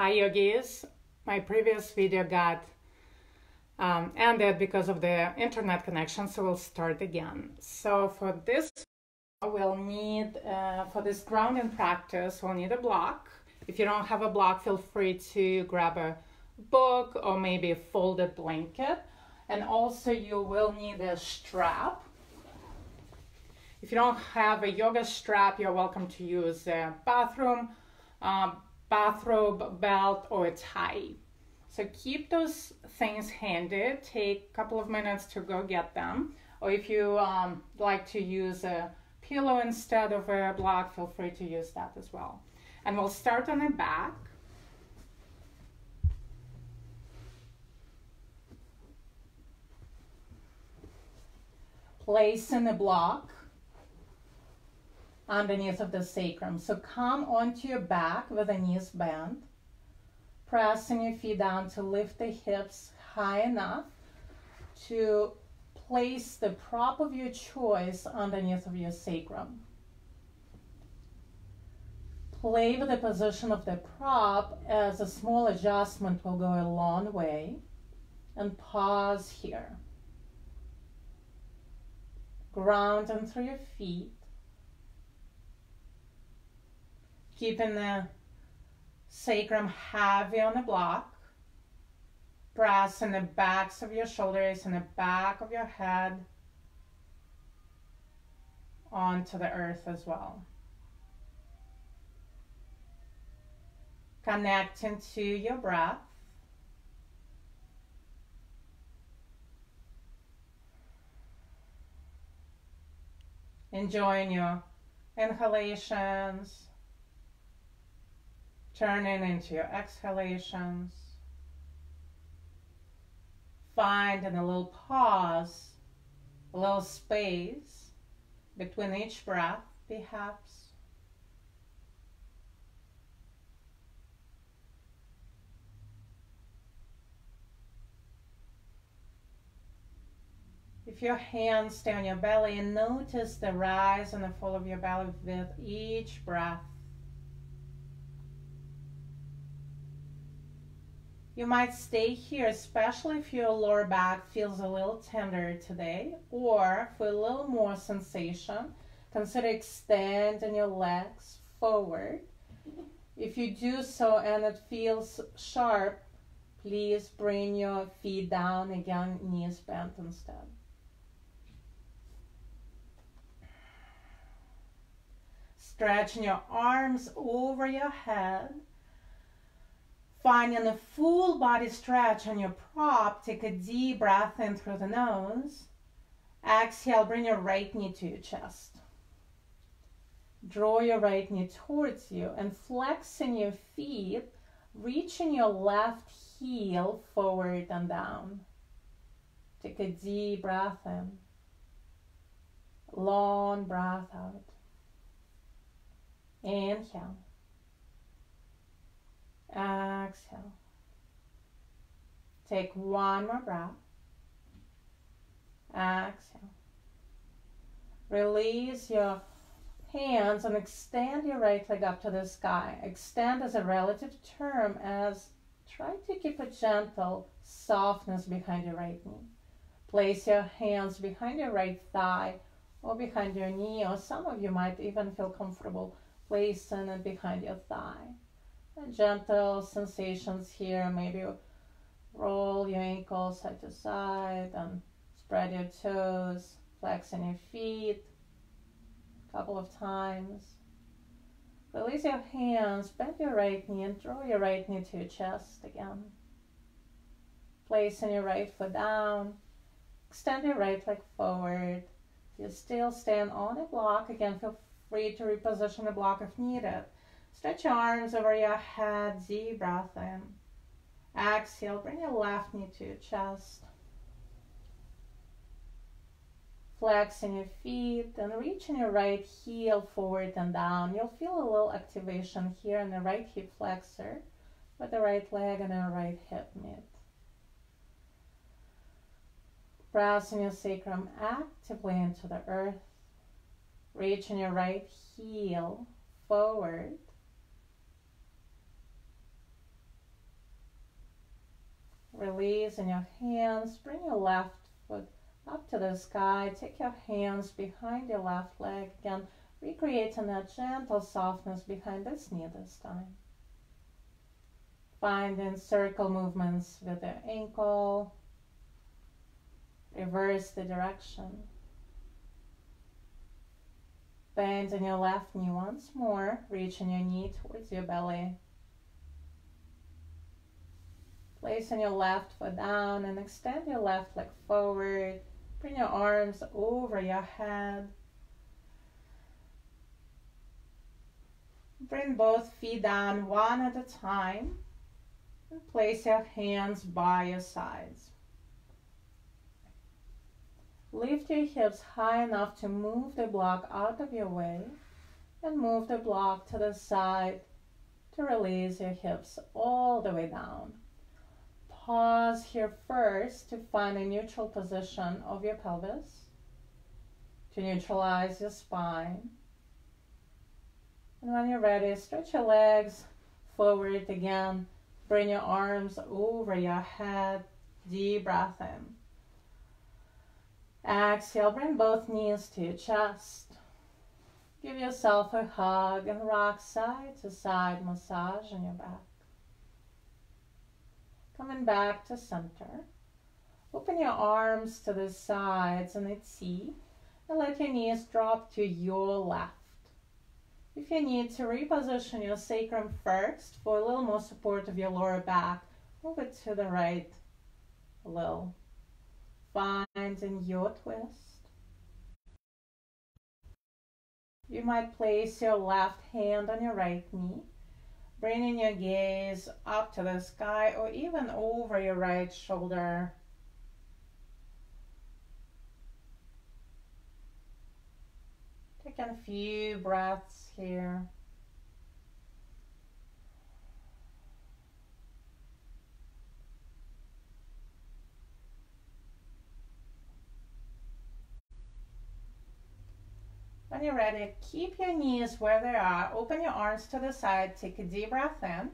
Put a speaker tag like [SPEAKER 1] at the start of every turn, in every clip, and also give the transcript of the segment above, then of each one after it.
[SPEAKER 1] Hi yogis, my previous video got ended because of the internet connection, so we'll start again. So for this, we'll need, for this grounding practice, we'll need a block. If you don't have a block, feel free to grab a book or maybe a folded blanket. And also you will need a strap. If you don't have a yoga strap, you're welcome to use a bathrobe, belt, or a tie. So keep those things handy. Take a couple of minutes to go get them. Or if you like to use a pillow instead of a block, feel free to use that as well. And we'll start on the back. Placing the block underneath of the sacrum. So come onto your back with the knees bent, pressing your feet down to lift the hips high enough to place the prop of your choice underneath of your sacrum. Play with the position of the prop, as a small adjustment will go a long way, and pause here. Grounding through your feet. Keeping the sacrum heavy on the block. Pressing the backs of your shoulders and the back of your head onto the earth as well. Connecting to your breath. Enjoying your inhalations, turning into your exhalations. Finding a little pause, a little space between each breath, perhaps. If your hands stay on your belly, and notice the rise and the fall of your belly with each breath. You might stay here, especially if your lower back feels a little tender today, or for a little more sensation, consider extending your legs forward. If you do so and it feels sharp, please bring your feet down again, knees bent instead. Stretching your arms over your head. Finding a full body stretch on your prop, take a deep breath in through the nose. Exhale, bring your right knee to your chest. Draw your right knee towards you and flexing your feet, reaching your left heel forward and down. Take a deep breath in. Long breath out. Inhale. Exhale. Take one more breath. Exhale. Release your hands and extend your right leg up to the sky. Extend as a relative term, as try to keep a gentle softness behind your right knee. Place your hands behind your right thigh or behind your knee, or some of you might even feel comfortable placing it behind your thigh. And gentle sensations here. Maybe roll your ankles side to side and spread your toes, flexing your feet a couple of times. Release your hands, bend your right knee and draw your right knee to your chest again. Placing your right foot down, extend your right leg forward. If you still stand on a block, again, feel free to reposition the block if needed. Stretch your arms over your head, deep breath in. Exhale, bring your left knee to your chest. Flexing your feet and reaching your right heel forward and down. You'll feel a little activation here in the right hip flexor with the right leg and the right hip mid. Pressing your sacrum actively into the earth. Reaching your right heel forward. Releasing your hands, bring your left foot up to the sky. Take your hands behind your left leg. Again, recreating that gentle softness behind this knee this time. Finding circle movements with the ankle. Reverse the direction. Bending your left knee once more, reaching your knee towards your belly. Placing your left foot down and extend your left leg forward. Bring your arms over your head. Bring both feet down one at a time. And place your hands by your sides. Lift your hips high enough to move the block out of your way and move the block to the side to release your hips all the way down. Pause here first to find a neutral position of your pelvis, to neutralize your spine. And when you're ready, stretch your legs forward again. Bring your arms over your head. Deep breath in. Exhale, bring both knees to your chest. Give yourself a hug and rock side to side massage on your back. Coming back to center. Open your arms to the sides and at C, and let your knees drop to your left. If you need to reposition your sacrum first for a little more support of your lower back, move it to the right a little. Finding your twist. You might place your left hand on your right knee, bringing your gaze up to the sky or even over your right shoulder. Taking a few breaths here. When you're ready, keep your knees where they are. Open your arms to the side. Take a deep breath in.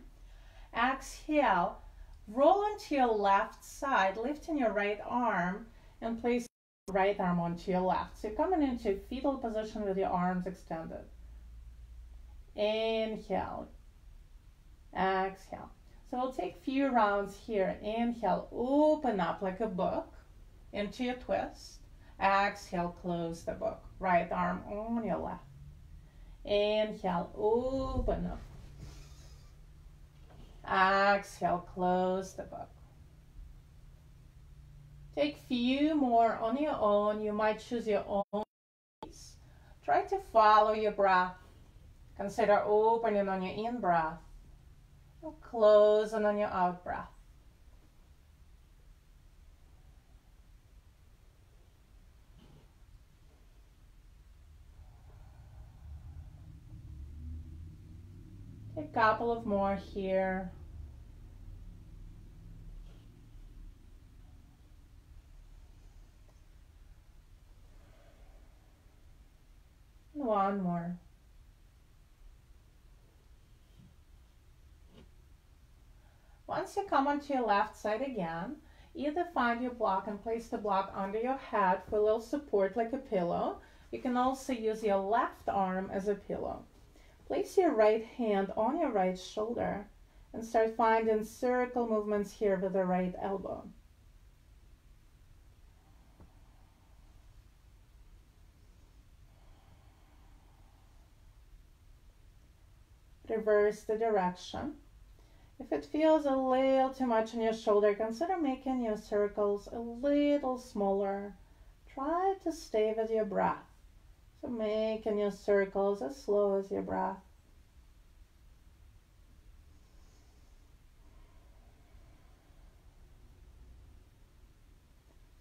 [SPEAKER 1] Exhale. Roll onto your left side, lifting your right arm and place your right arm onto your left. So you're coming into fetal position with your arms extended. Inhale. Exhale. So we'll take a few rounds here. Inhale. Open up like a book into your twist. Exhale, close the book. Right arm on your left. Inhale, open up. Exhale, close the book. Take few more on your own. You might choose your own pace. Try to follow your breath. Consider opening on your in-breath and closing on your out-breath. Take a couple of more here. And one more. Once you come onto your left side again, either find your block and place the block under your head for a little support like a pillow. You can also use your left arm as a pillow. Place your right hand on your right shoulder and start finding circle movements here with the right elbow. Reverse the direction. If it feels a little too much on your shoulder, consider making your circles a little smaller. Try to stay with your breath. So making your circles as slow as your breath.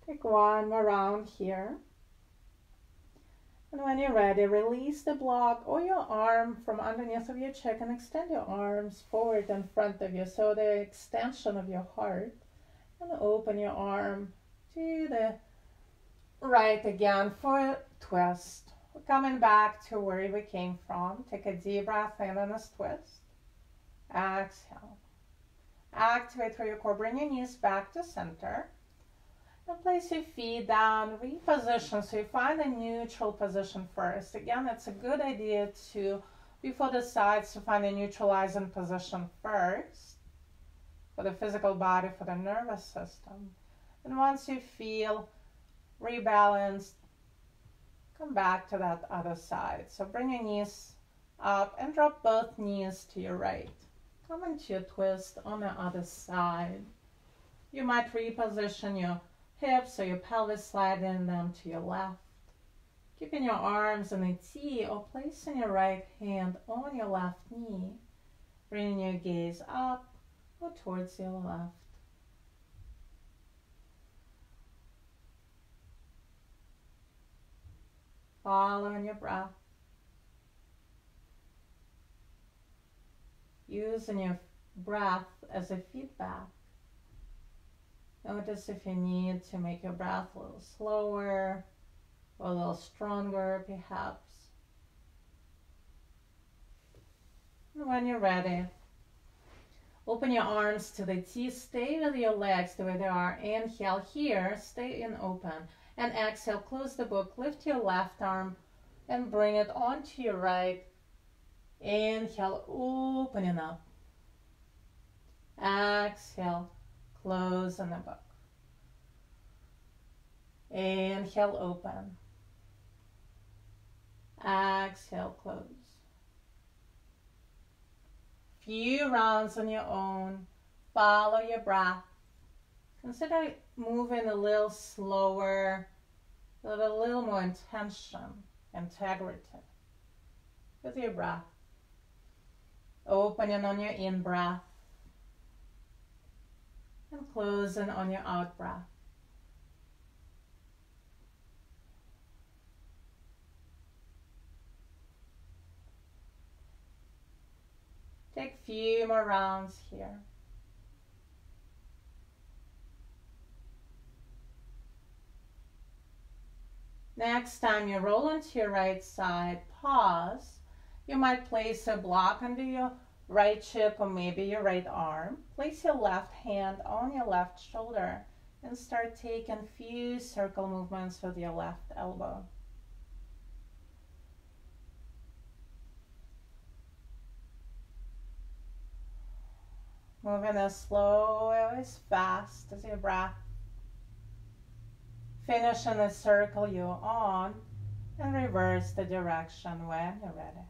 [SPEAKER 1] Take one more round here. And when you're ready, release the block or your arm from underneath of your cheek and extend your arms forward in front of you. So the extension of your heart. And open your arm to the right again for a twist. We're coming back to where we came from. Take a deep breath in and a twist. Exhale. activate through your core. Bring your knees back to center. And place your feet down, reposition. So you find a neutral position first. Again, it's a good idea to, before the sides, to find a neutralizing position first for the physical body, for the nervous system. And once you feel rebalanced, come back to that other side. So bring your knees up and drop both knees to your right. Come into a twist on the other side. You might reposition your hips or your pelvis, sliding them to your left. Keeping your arms in a T or placing your right hand on your left knee. Bringing your gaze up or towards your left. Following your breath. Using your breath as a feedback. Notice if you need to make your breath a little slower or a little stronger, perhaps. And when you're ready, open your arms to the T. Stay with your legs the way they are. Inhale here, stay in open. And exhale, close the book. Lift your left arm and bring it onto your right. Inhale, opening up. Exhale, closing the book. Inhale, open. Exhale, close. Few rounds on your own. Follow your breath. Consider moving a little slower, with a little more intention, integrity with your breath. Opening on your in-breath and closing on your out-breath. Take a few more rounds here. Next time you roll onto your right side, pause. You might place a block under your right hip or maybe your right arm. Place your left hand on your left shoulder and start taking a few circle movements with your left elbow. Moving as slow or as fast as your breath. Finish in the circle you're on and reverse the direction when you're ready.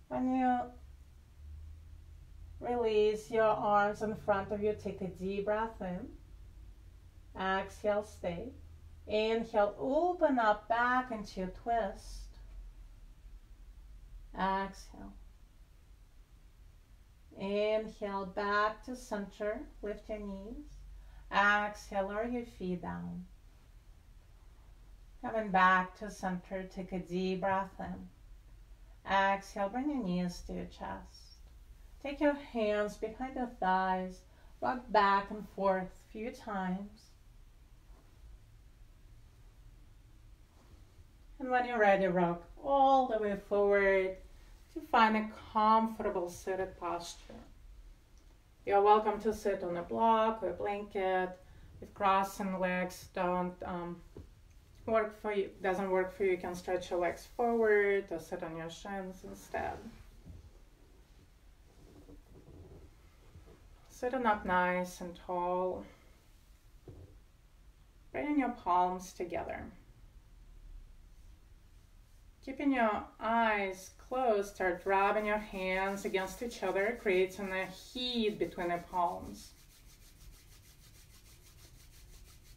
[SPEAKER 1] When you release your arms in front of you, take a deep breath in. Exhale, stay. Inhale, open up back into a twist. Exhale. Inhale, back to center. Lift your knees. Exhale, lower your feet down. Coming back to center, take a deep breath in. Exhale, bring your knees to your chest. Take your hands behind the thighs. Rock back and forth a few times. And when you're ready, rock all the way forward to find a comfortable seated posture. You're welcome to sit on a block or a blanket. If crossing legs doesn't work for you, you can stretch your legs forward or sit on your shins instead. Sitting up nice and tall. Bringing your palms together. Keeping your eyes closed, start rubbing your hands against each other, creating a heat between the palms.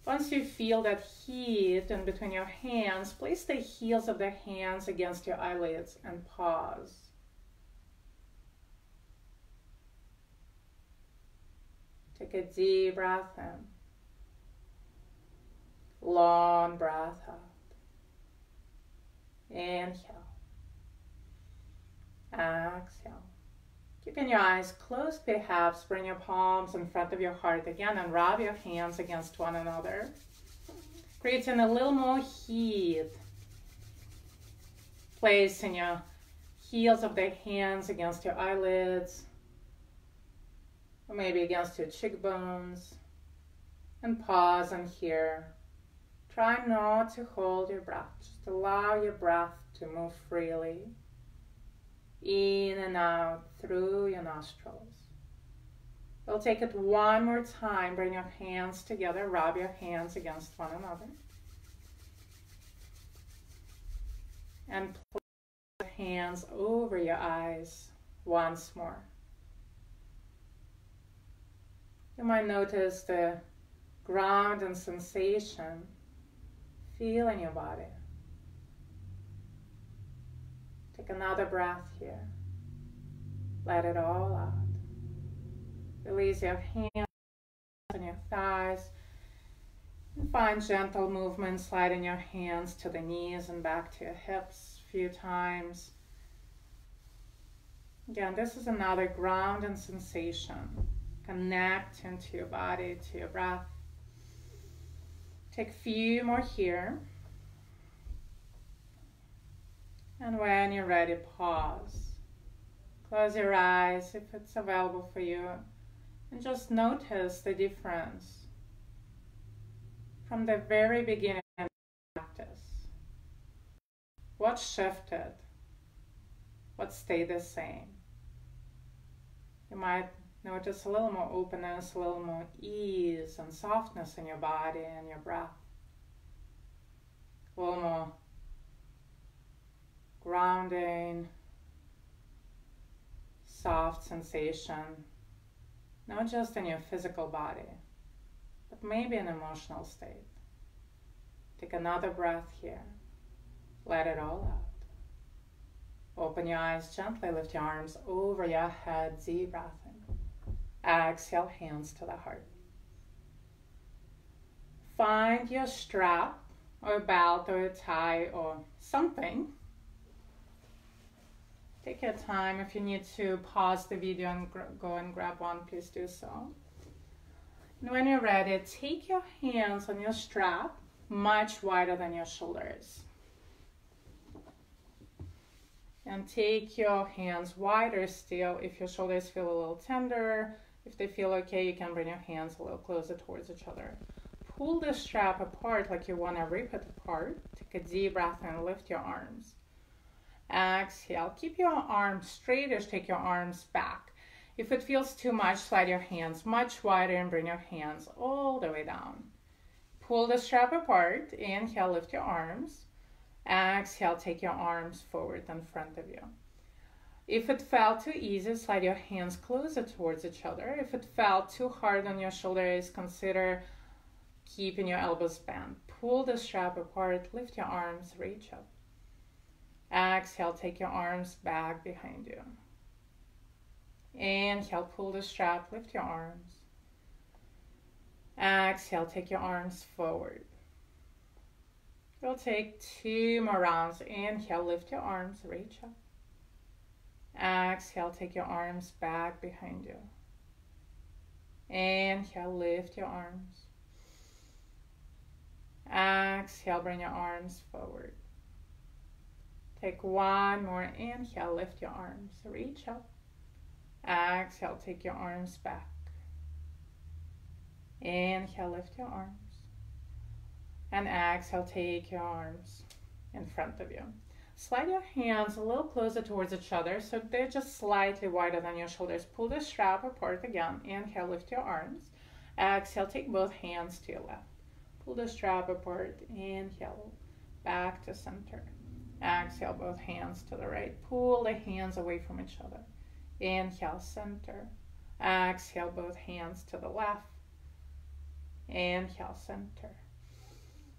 [SPEAKER 1] Once you feel that heat in between your hands, place the heels of the hands against your eyelids and pause. Take a deep breath in. Long breath out. Inhale. Exhale. Keeping your eyes closed, perhaps bring your palms in front of your heart again and rub your hands against one another, creating a little more heat. Placing your heels of the hands against your eyelids, or maybe against your cheekbones, and pause in here. Try not to hold your breath, just allow your breath to move freely, in and out through your nostrils. We'll take it one more time. Bring your hands together, rub your hands against one another. And place your hands over your eyes once more. You might notice the ground and sensation, feel in your body. Take another breath here. Let it all out. Release your hands on your thighs. And find gentle movement, sliding your hands to the knees and back to your hips a few times. Again, this is another ground and sensation. Connect into your body, to your breath. Take a few more here. And when you're ready, pause. Close your eyes if it's available for you. And just notice the difference from the very beginning of the practice. What shifted? What stayed the same? You might notice a little more openness, a little more ease and softness in your body and your breath. A little more grounding, soft sensation, not just in your physical body, but maybe an emotional state. Take another breath here. Let it all out. Open your eyes gently, lift your arms over your head, deep breath in. Exhale, hands to the heart. Find your strap or a belt or a tie or something. Take your time. If you need to pause the video and go and grab one, please do so. And when you're ready, take your hands on your strap, much wider than your shoulders. And take your hands wider still. If your shoulders feel a little tender, if they feel okay, you can bring your hands a little closer towards each other. Pull the strap apart like you want to rip it apart. Take a deep breath and lift your arms. Exhale. Keep your arms straightish. Take your arms back. If it feels too much, slide your hands much wider and bring your hands all the way down. Pull the strap apart. Inhale, lift your arms. Exhale, take your arms forward in front of you. If it felt too easy, slide your hands closer towards each other. If it felt too hard on your shoulders, consider keeping your elbows bent. Pull the strap apart, lift your arms, reach up. Exhale, take your arms back behind you. Inhale, pull the strap, lift your arms. Exhale, take your arms forward. We'll take 2 more rounds. Inhale, lift your arms, reach up. Exhale, take your arms back behind you. Inhale, lift your arms. Exhale, bring your arms forward. Take 1 more. Inhale, lift your arms, reach up. Exhale, take your arms back. Inhale, lift your arms. And exhale, take your arms in front of you. Slide your hands a little closer towards each other so they're just slightly wider than your shoulders. Pull the strap apart again. Inhale, lift your arms. Exhale, take both hands to your left. Pull the strap apart. Inhale, back to center. Exhale, both hands to the right. Pull the hands away from each other. Inhale, center. Exhale, both hands to the left. Inhale, center.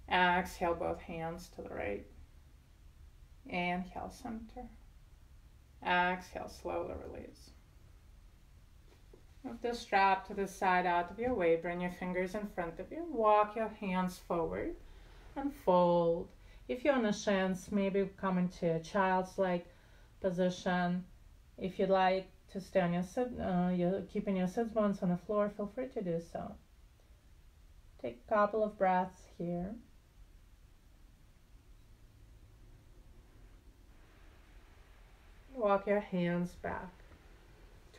[SPEAKER 1] Exhale, both hands to the right. Inhale, center. Exhale, slowly release. Move the strap to the side out of your way. Bring your fingers in front of you. Walk your hands forward and fold. If you're on the shins, maybe come into a child's-like position. If you'd like to stay on you're keeping your sits bones on the floor, feel free to do so. Take a couple of breaths here. Walk your hands back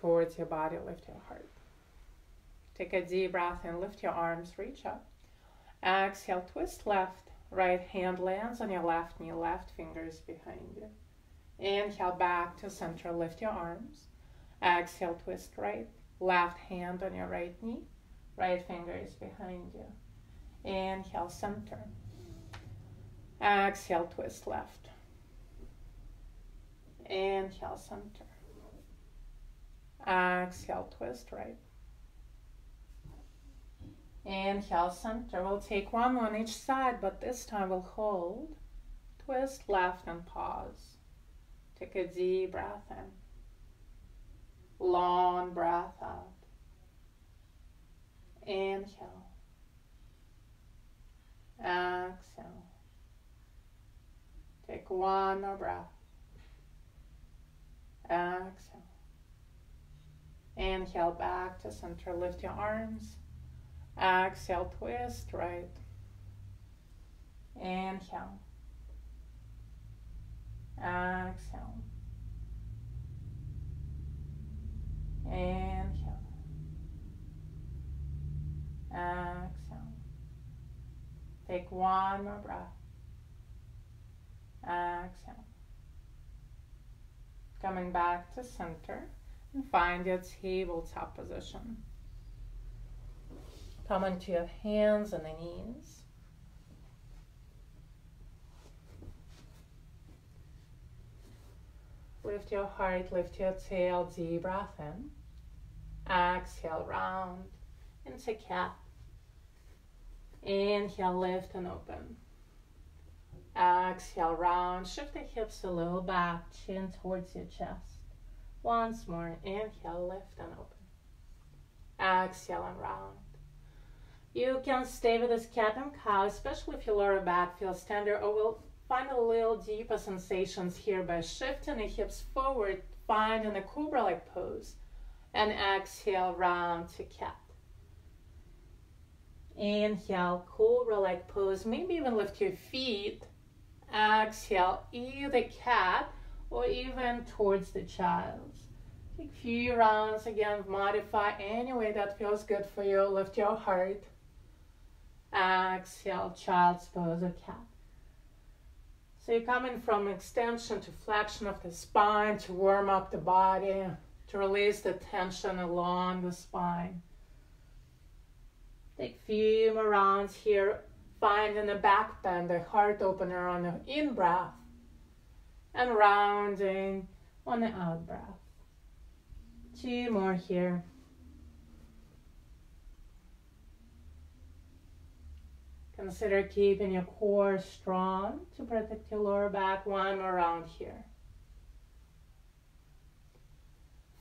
[SPEAKER 1] towards your body, lift your heart. Take a deep breath in, lift your arms, reach up. Exhale, twist left, right hand lands on your left knee, left fingers behind you. Inhale, back to center, lift your arms. Exhale, twist right, left hand on your right knee, right fingers behind you. Inhale, center. Exhale, twist left. Inhale, center. Exhale, twist right. Inhale, center. We'll take one on each side, but this time we'll hold. Twist left and pause. Take a deep breath in. Long breath out. Inhale. Exhale. Take one more breath. Exhale. Inhale, back to center. Lift your arms. Exhale, twist right. Inhale. Exhale. Inhale. Exhale. Take one more breath. Exhale. Coming back to center and find your tabletop position. Come onto your hands and the knees. Lift your heart, lift your tail, deep breath in. Exhale, round into cat. Inhale, lift and open. Exhale, round, shift the hips a little back, chin towards your chest. Once more, inhale, lift and open. Exhale and round. You can stay with this cat and cow, especially if your lower back feels tender, or we'll find a little deeper sensations here by shifting the hips forward, finding a cobra-like pose, and exhale, round to cat. Inhale, cobra-like pose, maybe even lift your feet. Exhale, either cat or even towards the child. Take a few rounds again, modify any way that feels good for you. Lift your heart. Exhale, child's pose or cat. So you're coming from extension to flexion of the spine to warm up the body, to release the tension along the spine. Take a few more rounds here. Finding the back bend, the heart opener on the in-breath, and rounding on the out-breath. Two more here. Consider keeping your core strong to protect your lower back. One more round here.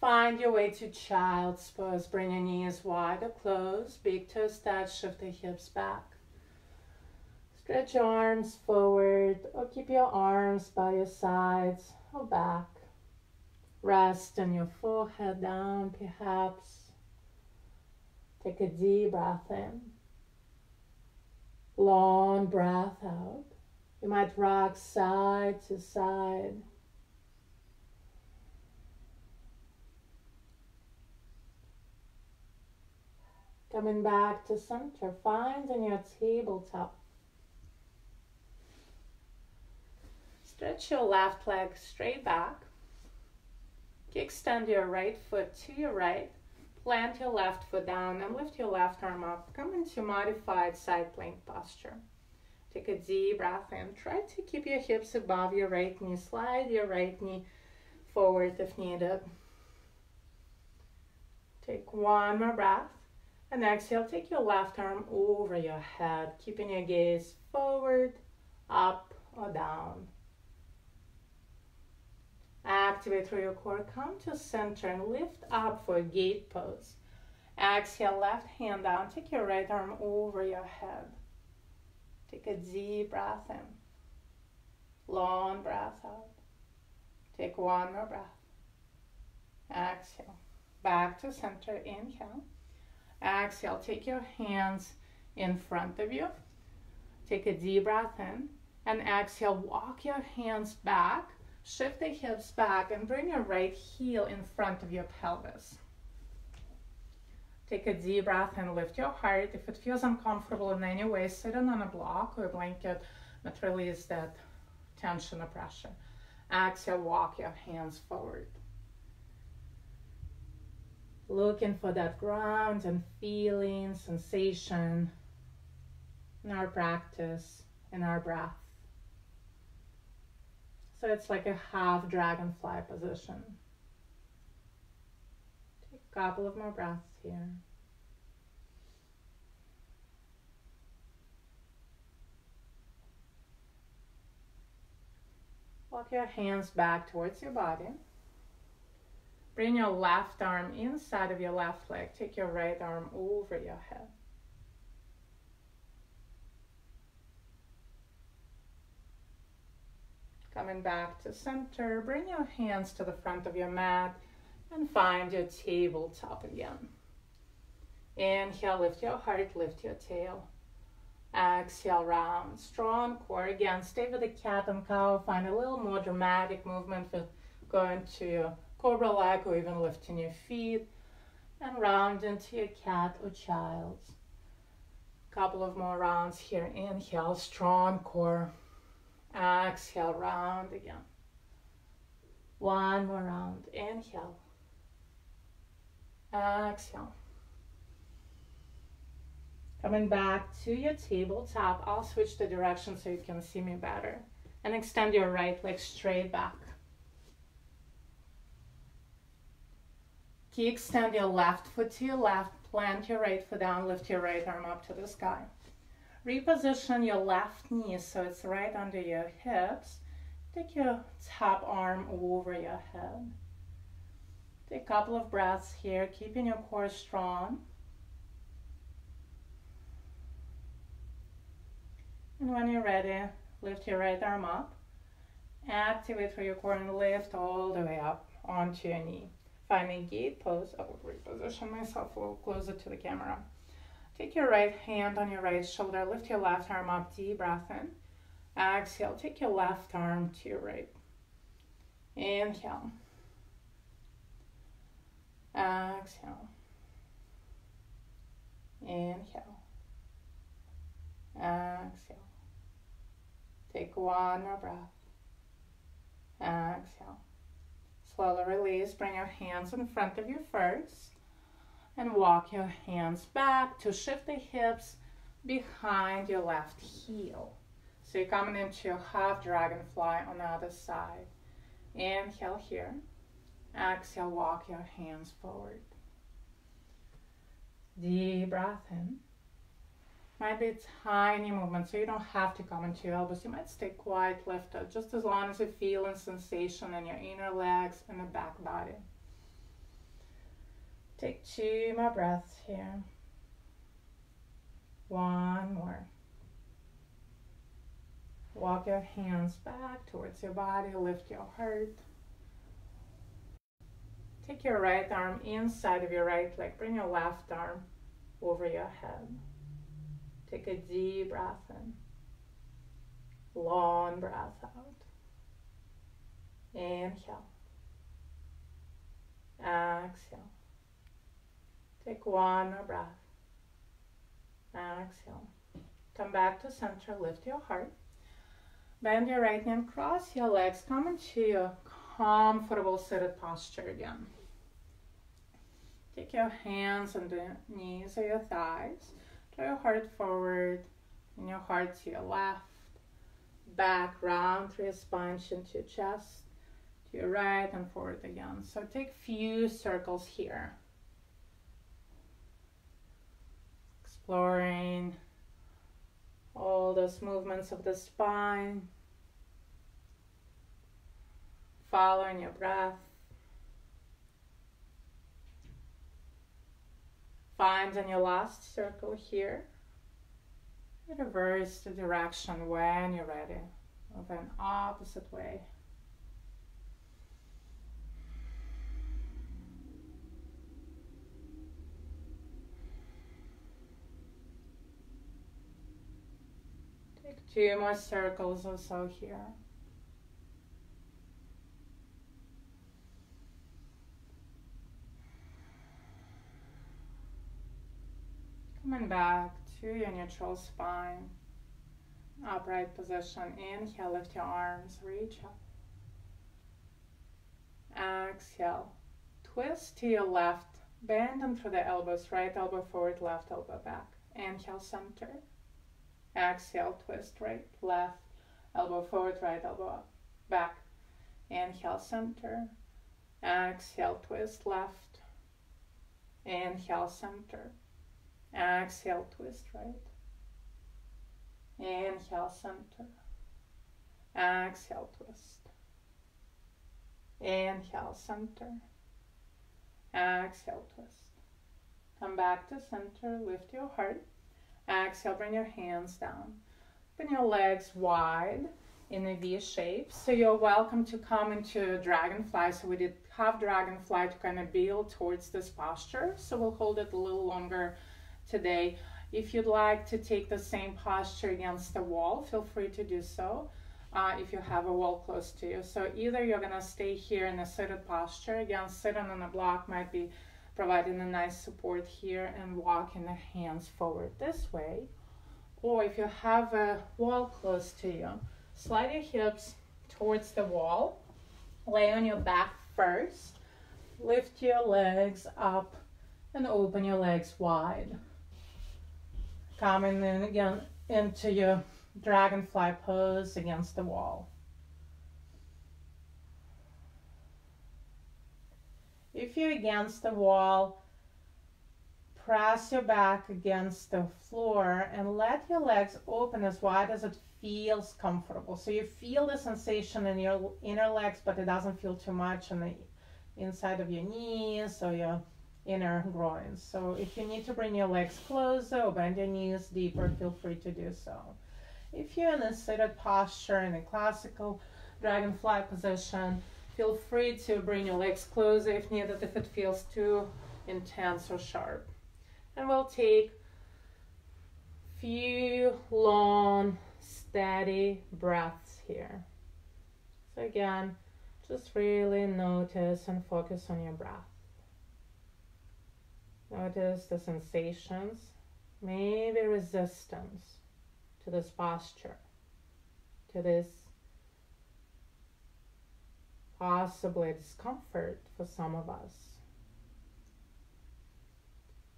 [SPEAKER 1] Find your way to child's pose. Bring your knees wide or close. Big toes touch, shift the hips back. Stretch your arms forward or keep your arms by your sides or back. Rest on your forehead down perhaps. Take a deep breath in. Long breath out. You might rock side to side. Coming back to center, finding your tabletop. Stretch your left leg straight back. Kickstand your right foot to your right. Plant your left foot down and lift your left arm up. Come into modified side plank posture. Take a deep breath in. Try to keep your hips above your right knee. Slide your right knee forward if needed. Take one more breath. And exhale, take your left arm over your head, keeping your gaze forward, up or down. Activate through your core. Come to center and lift up for a gate pose. Exhale, left hand down. Take your right arm over your head. Take a deep breath in. Long breath out. Take one more breath. Exhale. Back to center. Inhale. Exhale. Take your hands in front of you. Take a deep breath in. And exhale. Walk your hands back. Shift the hips back and bring your right heel in front of your pelvis. Take a deep breath and lift your heart. If it feels uncomfortable in any way, sit on a block or a blanket that release that tension or pressure. Exhale, walk your hands forward. Looking for that ground and feeling, sensation in our practice, in our breath. So it's like a half dragonfly position. Take a couple of more breaths here. Walk your hands back towards your body. Bring your left arm inside of your left leg. Take your right arm over your head. Coming back to center, bring your hands to the front of your mat and find your tabletop again. Inhale, lift your heart, lift your tail. Exhale, round, strong core. Again, stay with the cat and cow. Find a little more dramatic movement with going to your cobra leg or even lifting your feet. And round into your cat or child. Couple of more rounds here. Inhale, strong core. Exhale, round again. One more round. Inhale. Exhale. Coming back to your tabletop, I'll switch the direction so you can see me better. And extend your right leg straight back. Kickstand your left foot to your left, plant your right foot down, lift your right arm up to the sky. Reposition your left knee so it's right under your hips. Take your top arm over your head. Take a couple of breaths here, keeping your core strong. And when you're ready, lift your right arm up. Activate for your core and lift all the way up onto your knee. Finding gate pose, I will reposition myself a little closer to the camera. Take your right hand on your right shoulder, lift your left arm up, deep breath in. Exhale, take your left arm to your right. Inhale. Exhale. Inhale. Exhale. Take one more breath. Exhale. Slowly release. Bring your hands in front of you first. And walk your hands back to shift the hips behind your left heel. So you're coming into your half dragonfly on the other side. Inhale here. Exhale, walk your hands forward. Deep breath in. Might be a tiny movement, so you don't have to come into your elbows. You might stay quite lifted, just as long as you feel a sensation in your inner legs and the back body. Take 2 more breaths here. One more. Walk your hands back towards your body, lift your heart. Take your right arm inside of your right leg. Bring your left arm over your head. Take a deep breath in. Long breath out. Inhale. Exhale. Take one more breath. Exhale. Come back to center. Lift your heart. Bend your right knee and cross your legs. Come into your comfortable seated posture again. Take your hands on the knees or your thighs. Draw your heart forward and your heart to your left. Back, round through your spine, chin to your chest. To your right and forward again. So take few circles here. Exploring all those movements of the spine. Following your breath. Find on your last circle here. Reverse the direction when you're ready. Move an opposite way. Take 2 more circles or so here. Coming back to your neutral spine. Upright position. Inhale, lift your arms, reach up. Exhale. Twist to your left, bending through the elbows, right elbow forward, left elbow back. Inhale, center. Exhale, twist, right, left, elbow forward, right elbow up, back. Inhale, center. Exhale, twist, left. Inhale, center. Exhale, twist, right. Inhale, center. Exhale, twist. Inhale, center. Exhale, twist. Come back to center, lift your heart. Exhale, bring your hands down. Open your legs wide in a V shape. So you're welcome to come into dragonfly. So we did half dragonfly to kind of build towards this posture. So we'll hold it a little longer today. If you'd like to take the same posture against the wall, feel free to do so. If you have a wall close to you. So either you're gonna stay here in a seated posture. Again, sitting on a block might be providing a nice support here and walking the hands forward this way. Or if you have a wall close to you, slide your hips towards the wall. Lay on your back first. Lift your legs up and open your legs wide. Coming in again into your dragonfly pose against the wall. If you're against the wall, press your back against the floor and let your legs open as wide as it feels comfortable. So you feel the sensation in your inner legs, but it doesn't feel too much on the inside of your knees or your inner groins. So if you need to bring your legs closer or bend your knees deeper, feel free to do so. If you're in a seated posture, in a classical dragonfly position, feel free to bring your legs closer if needed, if it feels too intense or sharp. And we'll take a few long, steady breaths here. So again, just really notice and focus on your breath. Notice the sensations, maybe resistance to this posture, to this possibly discomfort for some of us.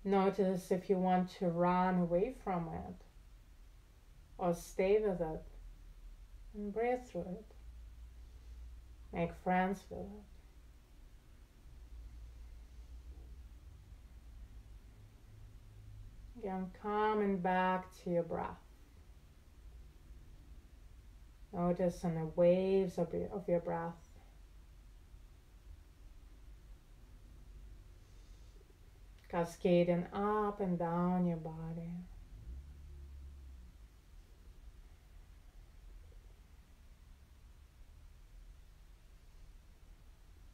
[SPEAKER 1] Notice if you want to run away from it or stay with it and breathe through it. Make friends with it. Again, coming back to your breath. Notice on the waves of your breath. Cascading up and down your body.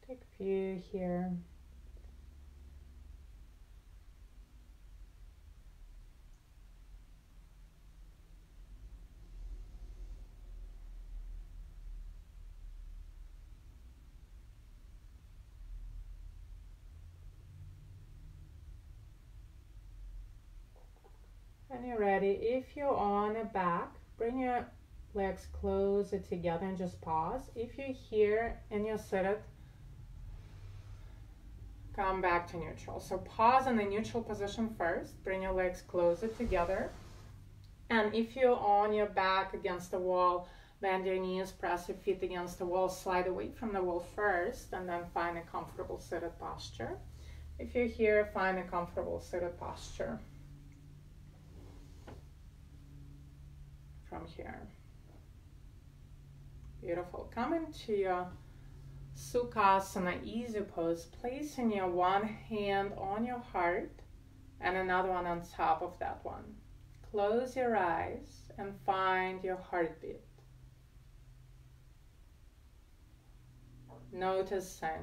[SPEAKER 1] Take a few here. When you're ready, if you're on a back, bring your legs closer together and just pause. If you're here and you're seated, come back to neutral. So pause in the neutral position first. Bring your legs closer together. And if you're on your back against the wall, bend your knees, press your feet against the wall, slide away from the wall first, and then find a comfortable seated posture. If you're here, find a comfortable seated posture. From here. Beautiful. Come into your Sukhasana easy pose, placing your one hand on your heart and another one on top of that one. Close your eyes and find your heartbeat. Noticing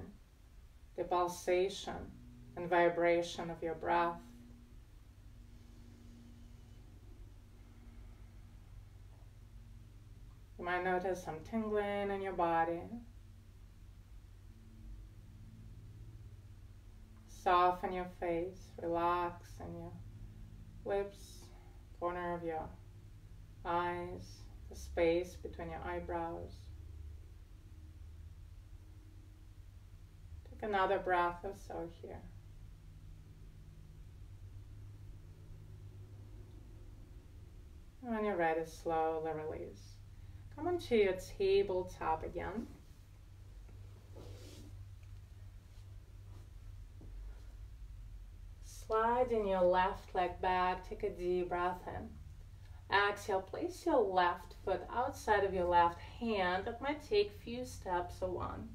[SPEAKER 1] the pulsation and vibration of your breath. You might notice some tingling in your body. Soften your face, relax in your lips, corner of your eyes, the space between your eyebrows. Take another breath or so here. When you're ready, slowly release. Come onto your tabletop again. Slide in your left leg back, take a deep breath in. Exhale, place your left foot outside of your left hand. That might take a few steps or one.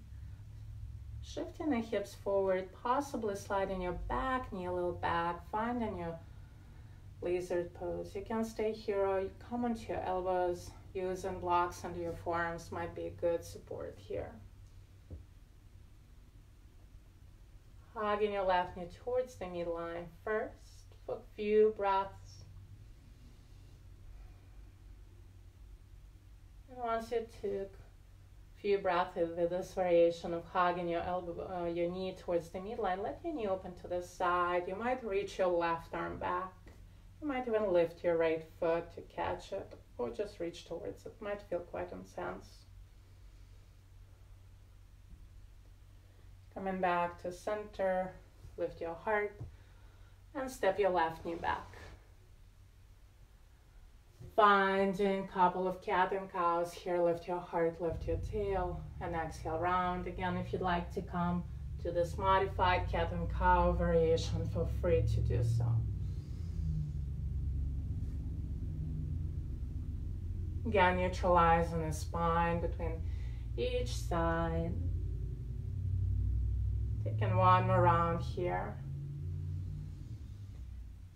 [SPEAKER 1] Shifting the hips forward, possibly sliding your back knee a little back, finding your lizard pose. You can stay here or you come onto your elbows, using blocks under your forearms might be a good support here. Hugging your left knee towards the midline first for a few breaths. And once you took a few breaths with this variation of hugging your elbow, your knee towards the midline, let your knee open to the side. You might reach your left arm back. You might even lift your right foot to catch it or just reach towards it. Might feel quite intense. Coming back to center, lift your heart and step your left knee back. Finding a couple of cat and cows here, lift your heart, lift your tail, and exhale round. Again, if you'd like to come to this modified cat and cow variation, feel free to do so. Again, neutralizing the spine between each side. Taking one more round here.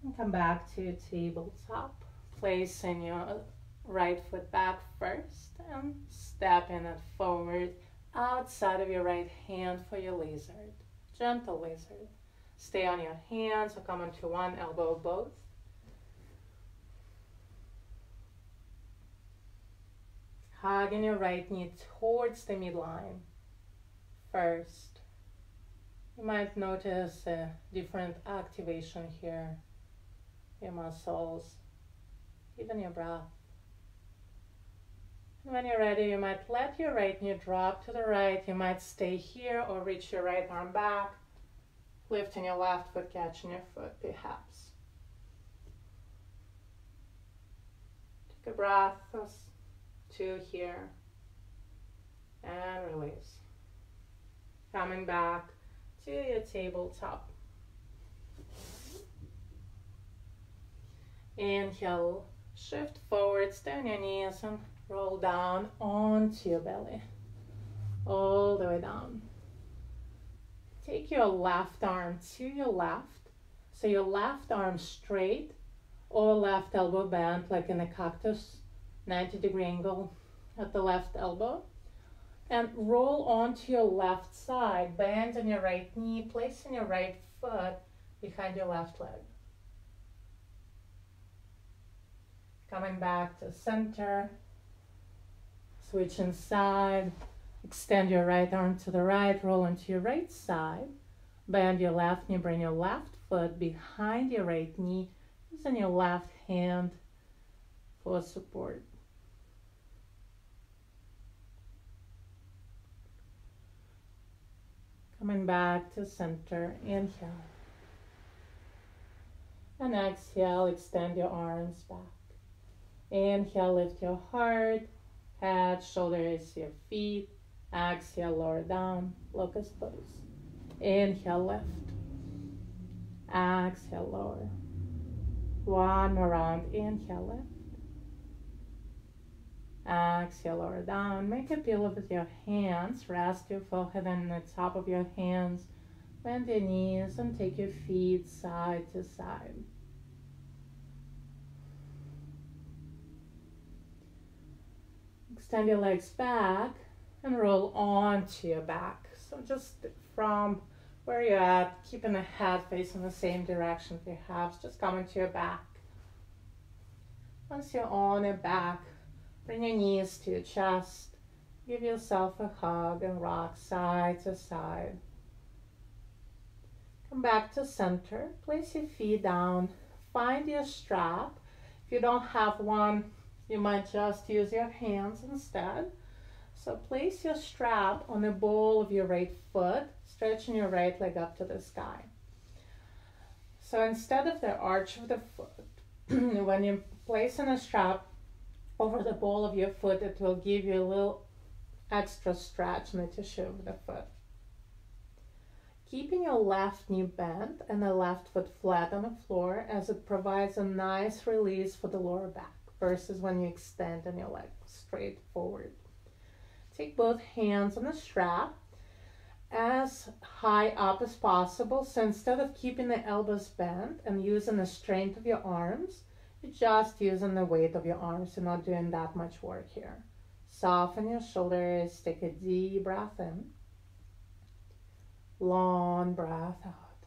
[SPEAKER 1] And come back to tabletop. Placing your right foot back first and stepping it forward outside of your right hand for your lizard. Gentle lizard. Stay on your hands or come onto one elbow both. Hugging your right knee towards the midline first. You might notice a different activation here, your muscles, even your breath. And when you're ready, you might let your right knee drop to the right. You might stay here or reach your right arm back, lifting your left foot, catching your foot perhaps. Take a breath or two here and release. Coming back to your tabletop. Inhale, shift forward, stay on your knees and roll down onto your belly, all the way down. Take your left arm to your left, so your left arm straight or left elbow bent like in a cactus, 90-degree angle at the left elbow. And roll onto your left side, bend on your right knee, placing your right foot behind your left leg. Coming back to center, switching side, extend your right arm to the right, roll onto your right side, bend your left knee, bring your left foot behind your right knee, using your left hand for support. Coming back to center, inhale. And exhale, extend your arms back. Inhale, lift your heart, head, shoulders, your feet. Exhale, lower down, locust pose. Inhale, lift. Exhale, lower. One more round, inhale, lift. Exhale, lower down. Make a pillow with your hands. Rest your forehead on the top of your hands. Bend your knees and take your feet side to side. Extend your legs back and roll onto your back. So just from where you're at, keeping the head facing the same direction perhaps, just come into your back. Once you're on your back, Bring your knees to your chest. Give yourself a hug and rock side to side. Come back to center. Place your feet down. Find your strap. If you don't have one, you might just use your hands instead. So place your strap on the ball of your right foot, stretching your right leg up to the sky. So instead of the arch of the foot, when you're placing a strap over the ball of your foot, it will give you a little extra stretch in the tissue of the foot. Keeping your left knee bent and the left foot flat on the floor, as it provides a nice release for the lower back versus when you extend and your leg straight forward. Take both hands on the strap as high up as possible. So instead of keeping the elbows bent and using the strength of your arms, you're just using the weight of your arms. You're not doing that much work here. Soften your shoulders. Take a deep breath in. Long breath out.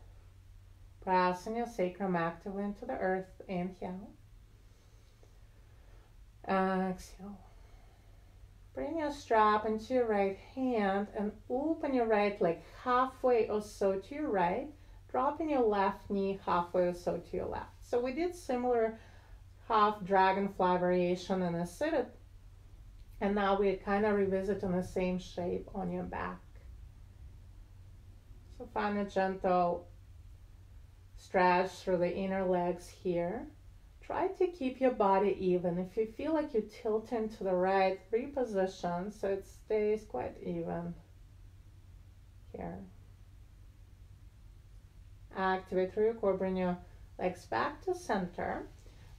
[SPEAKER 1] Pressing your sacrum actively into the earth. Inhale. Exhale. Bring your strap into your right hand and open your right leg halfway or so to your right, dropping your left knee halfway or so to your left. So we did similar half dragonfly variation in a seated, and now we're kind of revisiting the same shape on your back. So find a gentle stretch through the inner legs here. Try to keep your body even. If you feel like you're tilting to the right, reposition so it stays quite even here. Activate through your core. Bring your legs back to center.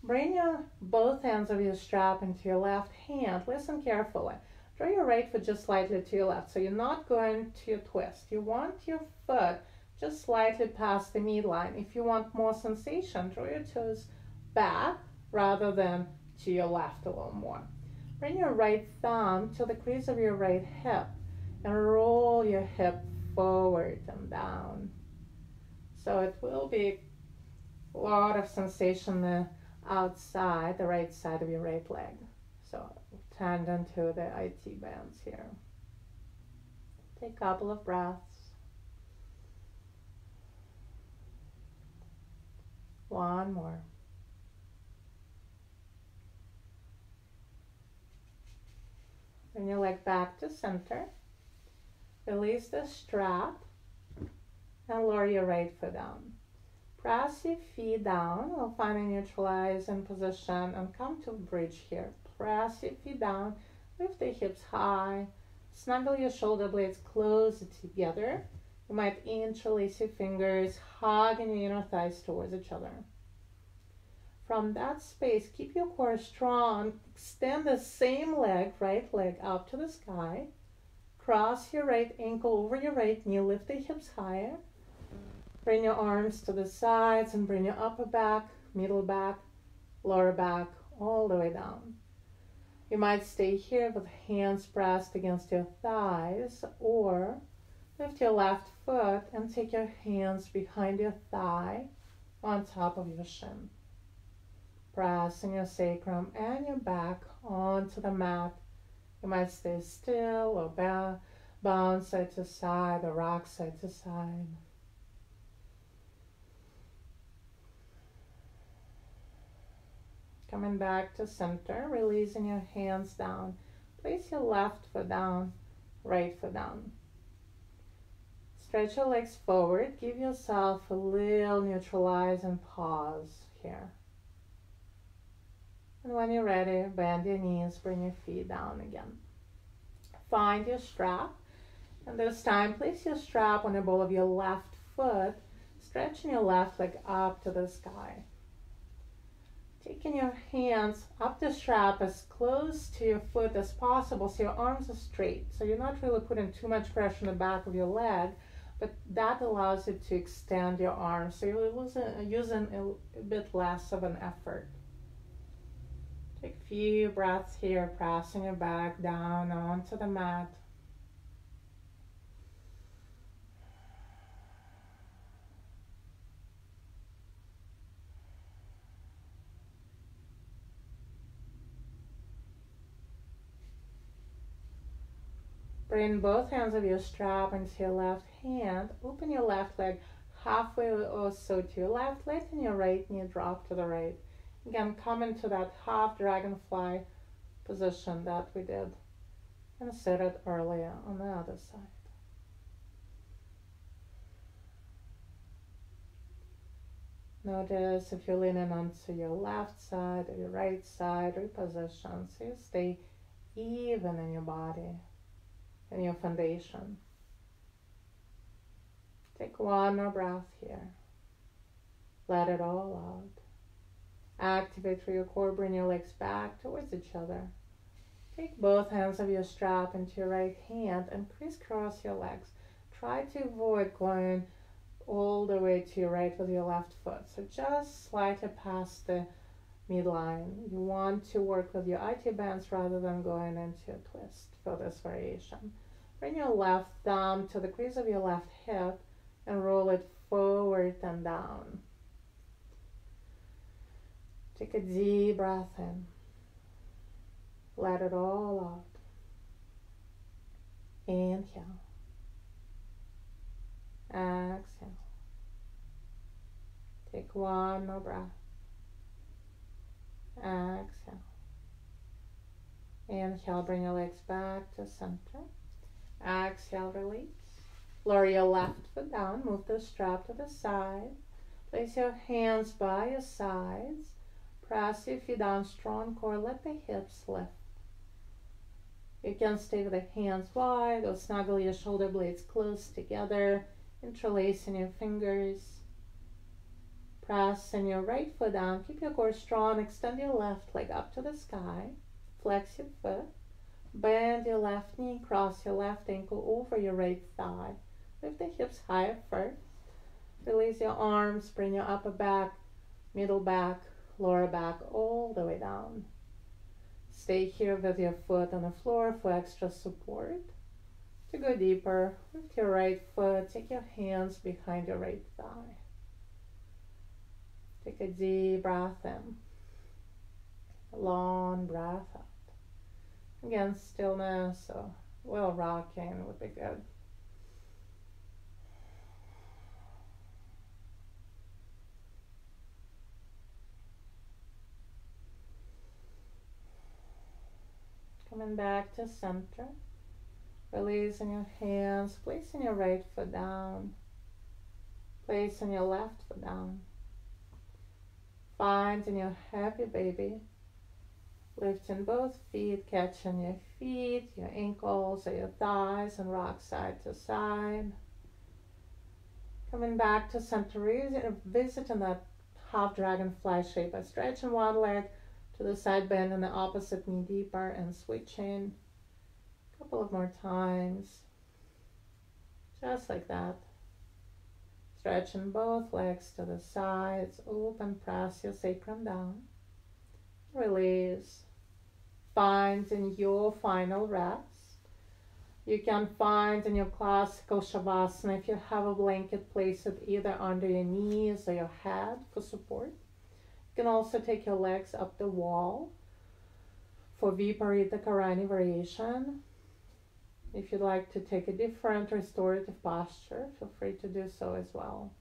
[SPEAKER 1] Bring your both ends of your strap into your left hand. Listen carefully. Draw your right foot just slightly to your left. So you're not going to twist. You want your foot just slightly past the midline. If you want more sensation, draw your toes back rather than to your left a little more. Bring your right thumb to the crease of your right hip and roll your hip forward and down. So it will be a lot of sensation the outside, the right side of your right leg. So tendon to the IT bands here. Take a couple of breaths. One more. Bring your leg back to center. Release the strap and lower your right foot down. Press your feet down while finding neutralizing position and come to bridge here. Press your feet down, lift the hips high, snuggle your shoulder blades closer together. You might interlace your fingers, hugging your inner thighs towards each other. From that space, keep your core strong. Extend the same leg, right leg, up to the sky. Cross your right ankle over your right knee. Lift the hips higher. Bring your arms to the sides and bring your upper back, middle back, lower back, all the way down. You might stay here with hands pressed against your thighs, or lift your left foot and take your hands behind your thigh on top of your shin. Pressing your sacrum and your back onto the mat. You might stay still or bounce side to side or rock side to side. Coming back to center, releasing your hands down. Place your left foot down, right foot down. Stretch your legs forward. Give yourself a little neutralizing pause here. And when you're ready, bend your knees, bring your feet down again. Find your strap, and this time place your strap on the ball of your left foot, stretching your left leg up to the sky. Taking your hands up the strap as close to your foot as possible so your arms are straight. So you're not really putting too much pressure on the back of your leg, but that allows you to extend your arms. So you're using a bit less of an effort. Take a few breaths here, pressing your back down onto the mat. Bring both hands of your strap into your left hand. Open your left leg halfway or so to your left. Letting your right knee drop to the right. Again, come into that half dragonfly position that we did and set it earlier on the other side. Notice if you're leaning onto your left side or your right side, reposition so you stay even in your body and your foundation. Take one more breath here. Let it all out. Activate through your core, bring your legs back towards each other. Take both hands of your strap into your right hand and crisscross your legs. Try to avoid going all the way to your right with your left foot. So just slightly past the midline. You want to work with your IT bands rather than going into a twist for this variation. Bring your left thumb to the crease of your left hip and roll it forward and down. Take a deep breath in. Let it all out. Inhale. Exhale. Take one more breath. Exhale. Inhale, bring your legs back to center. Exhale, release. Lower your left foot down. Move the strap to the side. Place your hands by your sides. Press your feet down, strong core. Let the hips lift. You can stay with the hands wide or snuggle your shoulder blades close together. Interlacing your fingers. Press your right foot down. Keep your core strong. Extend your left leg up to the sky. Flex your foot. Bend your left knee. Cross your left ankle over your right thigh. Lift the hips higher first. Release your arms. Bring your upper back, middle back, lower back all the way down. Stay here with your foot on the floor for extra support. To go deeper, lift your right foot. Take your hands behind your right thigh. Take a deep breath in. A long breath out. Again, stillness or well rocking would be good. Coming back to center. Releasing your hands. Placing your right foot down. Placing your left foot down. Finding your happy baby. Lifting both feet, catching your feet, your ankles, or your thighs, and rock side to side. Coming back to center, visiting that half dragonfly shape by stretching one leg to the side, bend in the opposite knee deeper, and switching. A couple of more times. Just like that. Stretching both legs to the sides, open, press your sacrum down. Release. Find in your final rest. You can find in your classical Shavasana, if you have a blanket, place it either under your knees or your head for support. You can also take your legs up the wall for Viparita Karani variation. If you'd like to take a different restorative posture, feel free to do so as well.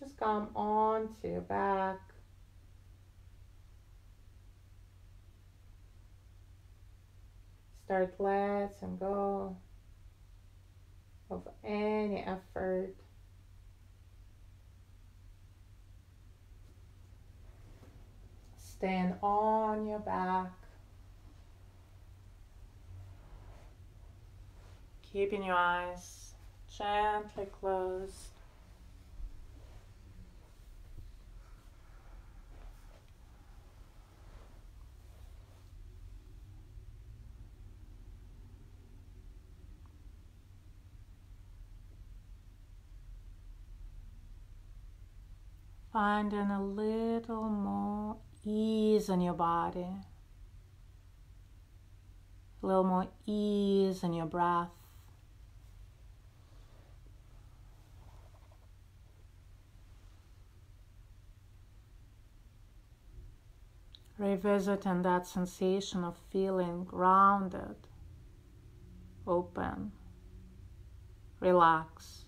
[SPEAKER 1] Just come on to your back. Start letting go of any effort. Stand on your back. Keeping your eyes gently closed. Finding a little more ease in your body. A little more ease in your breath. Revisiting that sensation of feeling grounded, open, relaxed.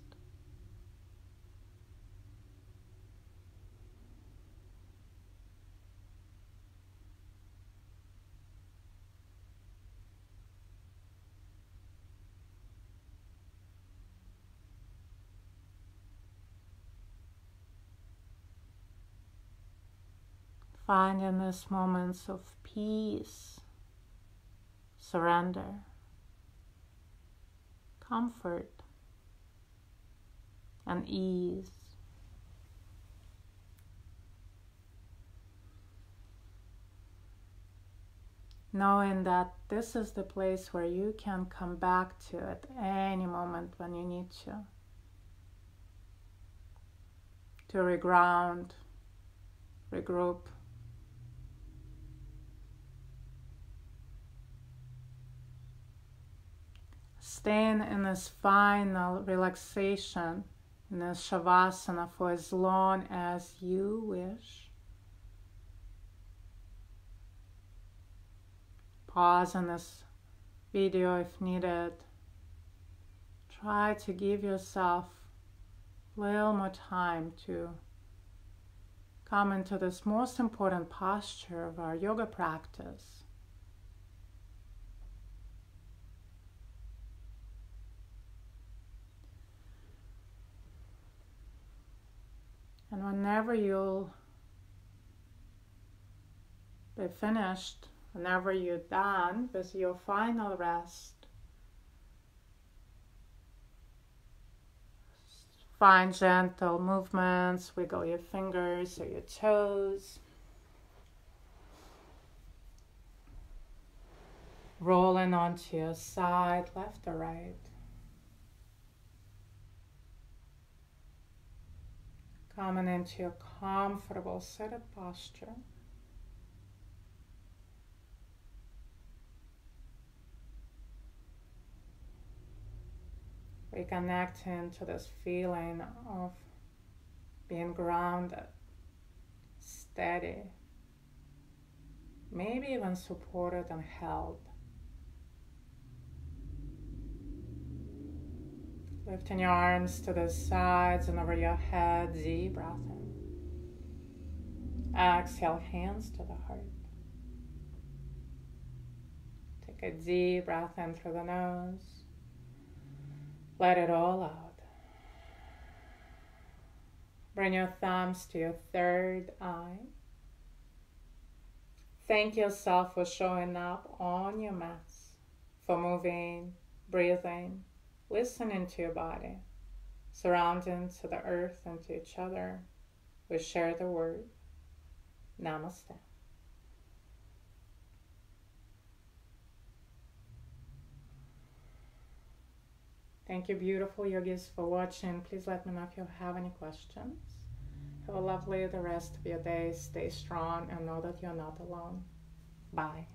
[SPEAKER 1] Finding these moments of peace, surrender, comfort, and ease. Knowing that this is the place where you can come back to at any moment when you need to reground, regroup. Staying in this final relaxation, in this shavasana for as long as you wish. Pause on this video if needed. Try to give yourself a little more time to come into this most important posture of our yoga practice. And whenever you'll be finished, whenever you're done with your final rest, find gentle movements, wiggle your fingers or your toes, rolling onto your side, left or right. Coming into a comfortable seated posture. Reconnecting to this feeling of being grounded, steady, maybe even supported and held. Lifting your arms to the sides and over your head, deep breath in. Exhale, hands to the heart. Take a deep breath in through the nose. Let it all out. Bring your thumbs to your third eye. Thank yourself for showing up on your mats, for moving, breathing, listening to your body, surrounding to the earth and to each other. We share the word. Namaste. Thank you, beautiful yogis, for watching. Please let me know if you have any questions. Have a lovely the rest of your day. Stay strong and know that you're not alone. Bye.